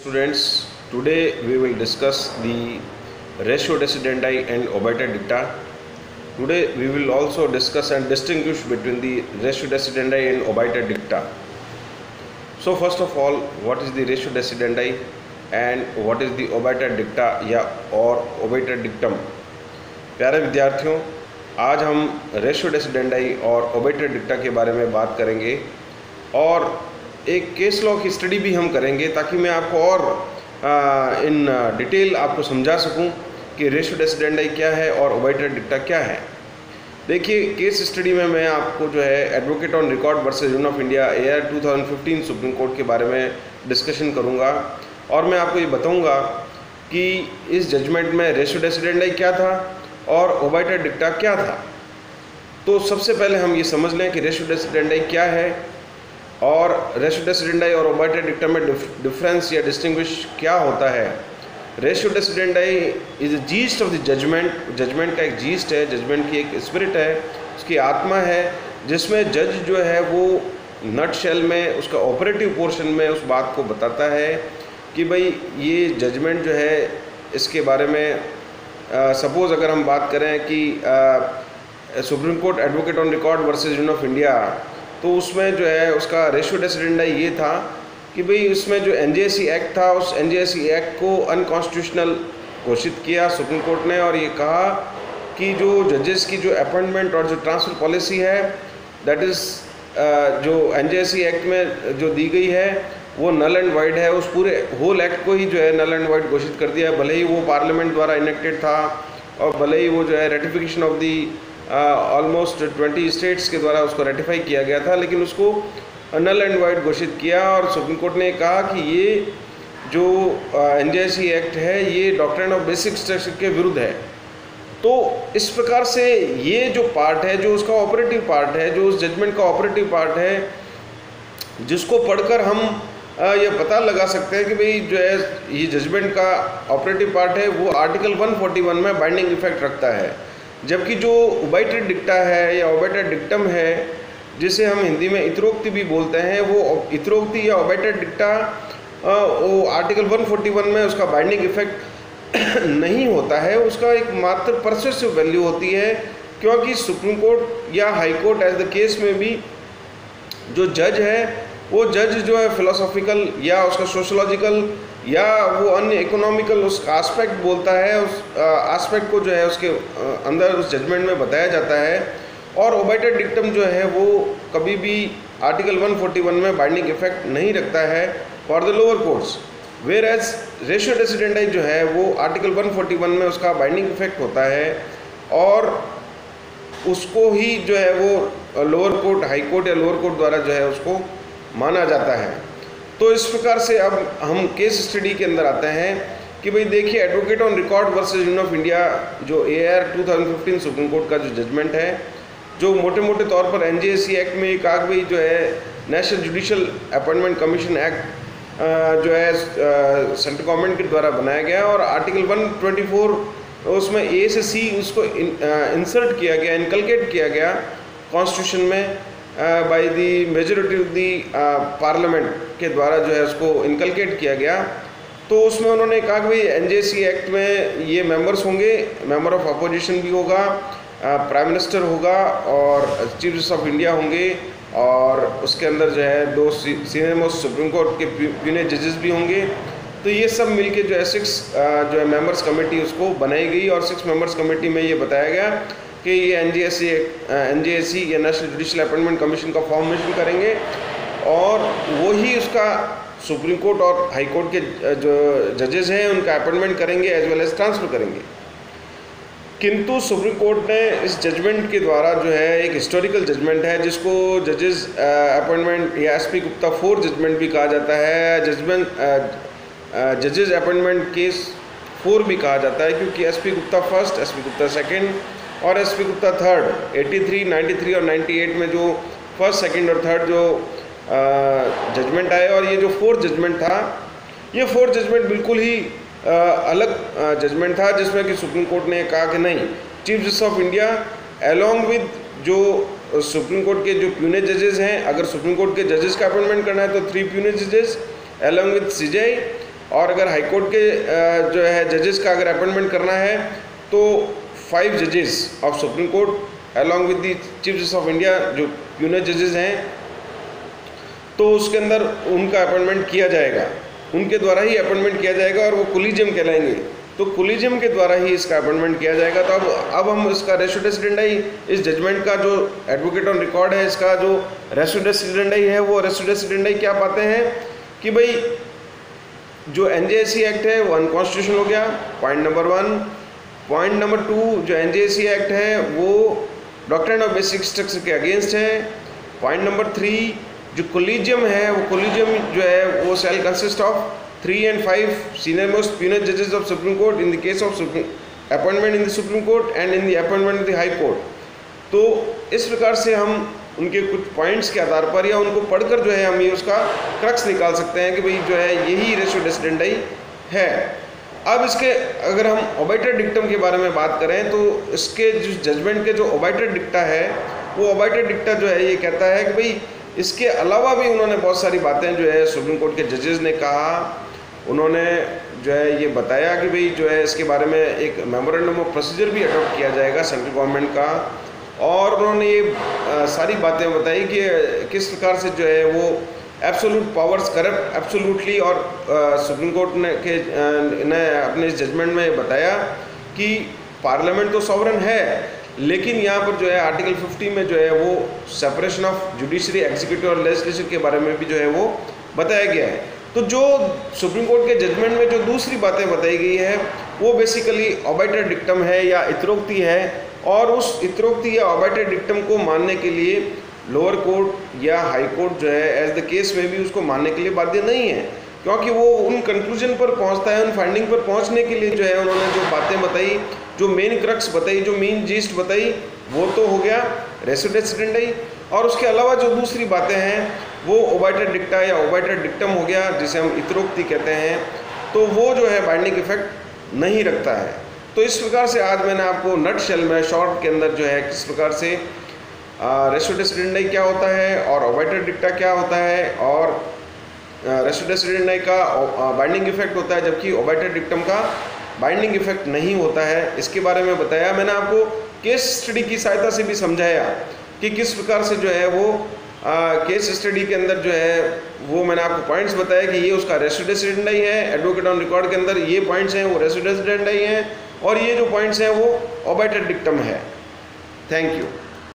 Students, today we will discuss the ratio decidendi and obiter dicta. Today we will also discuss and distinguish between the ratio decidendi and obiter dicta. So first of all, what is the ratio decidendi and what is the obiter dicta या और obiter dictum? प्यारे विद्यार्थियों, आज हम ratio डेसिडेंडाई और ओबेटर डिक्टा के बारे में बात करेंगे और एक केस लॉ की स्टडी भी हम करेंगे ताकि मैं आपको और इन डिटेल आपको समझा सकूं कि रेशियो डेसिडेंडाई क्या है और ओबेटर डिक्टा क्या है। देखिए, केस स्टडी में मैं आपको जो है advocate on record versus union of India AR 2015 supreme court के बारे में डिस्कशन करूंगा और मैं आपको ये बताऊंगा कि इस जजमेंट में रेशियो डेसिडेंडाई क्या था और ओबेटर डिक्टा क्या था। तो सबसे पहले हम ये समझ लें कि रेशियो डेसिडेंडाई क्या है और रेशियो डेसिडेंडाई और ओबेटर डिक्टा में डिफरेंस या डिस्टिंग्विश क्या होता है। Ratio decidendi is the gist of the judgement. Judgement का एक जीस्ट है, जजमेंट की एक स्पिरिट है, उसकी आत्मा है, जिसमें जज जो है वो नट शेल में उसका ऑपरेटिव पोर्शन में उस बात को बताता है कि भाई ये जजमेंट जो है इसके बारे में सपोज़ अगर हम बात करें कि supreme court advocate on record versus union of India, तो उसमें जो है उसका रेशियो डेसिडेंडाई ये था कि भाई उसमें जो NJSC एक्ट था उस NJSC एक्ट को अनकॉन्स्टिट्यूशनल घोषित किया सुप्रीम कोर्ट ने और ये कहा कि जो जजेस की जो अपॉइंटमेंट और जो ट्रांसफ़र पॉलिसी है दैट इज़ जो NJSC एक्ट में जो दी गई है वो नल एंड वाइड है। उस पूरे होल एक्ट को ही जो है नल एंड वाइड घोषित कर दिया, भले ही वो पार्लियामेंट द्वारा इनेक्टेड था और भले ही वो जो है ratification of the almost 20 states के द्वारा उसको रेटिफाई किया गया था, लेकिन उसको नल एंड वाइड घोषित किया और सुप्रीम कोर्ट ने कहा कि ये जो NJSC एक्ट है ये डॉक्ट्रिन ऑफ बेसिक स्ट्रक्चर के विरुद्ध है। तो इस प्रकार से ये जो पार्ट है, जो उसका ऑपरेटिव पार्ट है, जो उस जजमेंट का ऑपरेटिव पार्ट है, जिसको पढ़कर हम ये पता लगा सकते हैं कि भाई जो है ये जजमेंट का ऑपरेटिव पार्ट है वो आर्टिकल 141 में बाइंडिंग इफेक्ट रखता है, जबकि जो ओबेटर डिक्टा है या ओबेटर डिक्टम है जिसे हम हिंदी में इतरोक्ति भी बोलते हैं, वो इतरोक्ति या ओबेटर डिक्टा वो आर्टिकल 141 में उसका बाइंडिंग इफेक्ट नहीं होता है, उसका एक मात्र परसुएसिव वैल्यू होती है, क्योंकि सुप्रीम कोर्ट या high court as the case में भी जो जज है वो जज जो है फिलोसॉफिकल या उसका सोशोलॉजिकल या वो अन्य इकोनॉमिकल उसका एस्पेक्ट बोलता है, उस एस्पेक्ट को जो है उसके अंदर उस जजमेंट में बताया जाता है। और ओबेटर डिक्टम जो है वो कभी भी आर्टिकल 141 में बाइंडिंग इफेक्ट नहीं रखता है for the lower courts, whereas ratio decidendi जो है वो आर्टिकल 141 में उसका बाइंडिंग इफेक्ट होता है और उसको ही जो है वो लोअर कोर्ट, हाई कोर्ट या लोअर कोर्ट द्वारा जो है उसको माना जाता है। तो इस प्रकार से अब हम केस स्टडी के अंदर आते हैं कि भाई देखिए, advocate on record versus union of India जो AR 2015 सुप्रीम कोर्ट का जो जजमेंट है, जो मोटे मोटे तौर पर NJSC एक्ट में एक आग भाई जो है national judicial appointment commission act जो है सेंट्रल गवर्नमेंट के द्वारा बनाया गया और आर्टिकल 124 उसमें A से C उसको इंसर्ट किया गया, इनकलकेट किया गया कॉन्स्टिट्यूशन में by the majority of the parliament के द्वारा जो है उसको इनकलकेट किया गया। तो उसमें उन्होंने कहा कि भाई NJSC एक्ट में ये मेंबर्स होंगे, मेंबर ऑफ अपोजिशन भी होगा, प्राइम मिनिस्टर होगा और चीफ जस्टिस ऑफ इंडिया होंगे और उसके अंदर जो है 2 सीनियर मोस्ट सुप्रीम कोर्ट के प्यूनियर जजेस भी होंगे। तो ये सब मिलके जो है 6 जो है मेंबर्स कमेटी उसको बनाई गई और 6 मेंबर्स कमेटी में ये बताया गया कि ये NJSC या नेशनल जुडिशल अपॉइंटमेंट कमीशन का फॉर्मेशन करेंगे और वही उसका सुप्रीम कोर्ट और हाई कोर्ट के जो जजेस हैं उनका अपॉइंटमेंट करेंगे एज वेल एज ट्रांसफ़र करेंगे। किंतु सुप्रीम कोर्ट ने इस जजमेंट के द्वारा जो है एक हिस्टोरिकल जजमेंट है जिसको जजेस अपॉइंटमेंट या SP गुप्ता 4 जजमेंट भी कहा जाता है, जजेस अपॉइंटमेंट केस 4 भी कहा जाता है, क्योंकि SP Gupta 1st, SP Gupta 2nd और SP गुप्ता 3rd 83, 93 और 98 में जो 1st, 2nd और 3rd जो जजमेंट आए और ये जो 4th जजमेंट था, ये 4th जजमेंट बिल्कुल ही अलग जजमेंट था, जिसमें कि सुप्रीम कोर्ट ने कहा कि नहीं, chief justice of India along with जो सुप्रीम कोर्ट के जो प्यूनियर जजेस हैं, अगर सुप्रीम कोर्ट के जजेस का अपॉइंटमेंट करना है तो 3 प्यूनियर जजेस अलॉन्ग विद CJI और अगर हाई कोर्ट के जो है जजेस का अगर अपॉइंटमेंट करना है तो 5 जजेस of supreme court along with the chief justice of India जो यूनियन जजेस हैं, तो उसके अंदर उनका अपॉइंटमेंट किया जाएगा, उनके द्वारा ही अपॉइंटमेंट किया जाएगा और वो कोलिजियम कहलाएंगे। तो कोलिजियम के द्वारा ही इसका अपॉइंटमेंट किया जाएगा। तो अब हम इसका रेशो डेसिडेंडाई, इस जजमेंट का जो एडवोकेट ऑन रिकॉर्ड है, इसका जो रेशो डेसिडेंडाई है, वो रेशो डेसिडेंडाई क्या पाते हैं कि भाई जो एनजेएसी एक्ट है वो अनकॉन्स्टिट्यूशनल हो गया, पॉइंट नंबर 1। पॉइंट नंबर 2, जो एनजेएसी एक्ट है वो डॉक्ट्रिन ऑफ बेसिक स्ट्रक्चर के अगेंस्ट है। पॉइंट नंबर 3, जो कोलिजियम है वो कोलिजियम जो है वो शैल consist of 3 and 5 senior most punitive judges of Supreme Court in the case of appointment in the Supreme Court and in the appointment in the High Court। तो इस प्रकार से हम उनके कुछ पॉइंट्स के आधार पर या उनको पढ़कर जो है हम ये उसका क्रक्स निकाल सकते हैं कि भाई जो है यही रेशो डेसिडेंडाई है। अब इसके अगर हम ओबाइटर डिक्टम के बारे में बात करें तो इसके जो जजमेंट के जो ओबाइटर डिक्टा है वो ओबाइटर डिक्टा जो है ये कहता है कि भाई इसके अलावा भी उन्होंने बहुत सारी बातें जो है सुप्रीम कोर्ट के जजेस ने कहा, उन्होंने जो है ये बताया कि भाई जो है इसके बारे में एक मेमोरेंडम ऑफ प्रोसीजर भी अडॉप्ट किया जाएगा सेंट्रल गवर्नमेंट का, और उन्होंने ये सारी बातें बताई कि किस प्रकार से जो है वो एब्सोल्यूट पावर्स करप्ट एब्सोल्यूटली, और सुप्रीम कोर्ट ने अपने इस जजमेंट में बताया कि पार्लियामेंट तो सॉवरन है, लेकिन यहाँ पर जो है आर्टिकल 50 में जो है वो सेपरेशन ऑफ जुडिशरी, एग्जीक्यूटिव और लेजिस्लेचर के बारे में भी जो है वो बताया गया है। तो जो सुप्रीम कोर्ट के जजमेंट में जो दूसरी बातें बताई गई है वो बेसिकली ओबाइटर डिक्टम है या इतरोक्ति है, और उस इतरोक्ति या ओबाइटर डिक्टम को मानने के लिए लोअर कोर्ट या हाई कोर्ट जो है एज द केस में भी उसको मानने के लिए बाध्य नहीं है, क्योंकि वो उन कंक्लूजन पर पहुंचता है, उन फाइंडिंग पर पहुंचने के लिए जो है उन्होंने जो बातें बताई, जो मेन क्रक्स बताई, जो मेन जीस्ट बताई, वो तो हो गया रेशो डेसिडेंडाई, और उसके अलावा जो दूसरी बातें हैं वो ओबाइटर डिक्टा या ओबाइटर डिक्टम हो गया, जिसे हम इतरोक्ति कहते हैं, तो वो जो है बाइंडिंग इफेक्ट नहीं रखता है। तो इस प्रकार से आज मैंने आपको नट शेल में शॉर्ट के अंदर जो है किस प्रकार से रेशो डेसिडेंडाई क्या होता है और ओबाइटर डिक्टा क्या होता है, और रेशो डेसिडेंडाई का बाइंडिंग इफेक्ट होता है जबकि ओबाइटर डिक्टम का बाइंडिंग इफेक्ट नहीं होता है, इसके बारे में बताया। मैंने आपको केस स्टडी की सहायता से भी समझाया कि किस प्रकार से जो है वो केस स्टडी के अंदर जो है वो मैंने आपको पॉइंट्स बताया कि ये उसका रेशो डेसिडेंडाई है, एडवोकेट ऑन रिकॉर्ड के अंदर ये पॉइंट्स हैं वो रेशो डेसिडेंडाई हैं, और ये जो पॉइंट्स हैं वो ओबाइटर डिक्टम है। Thank you.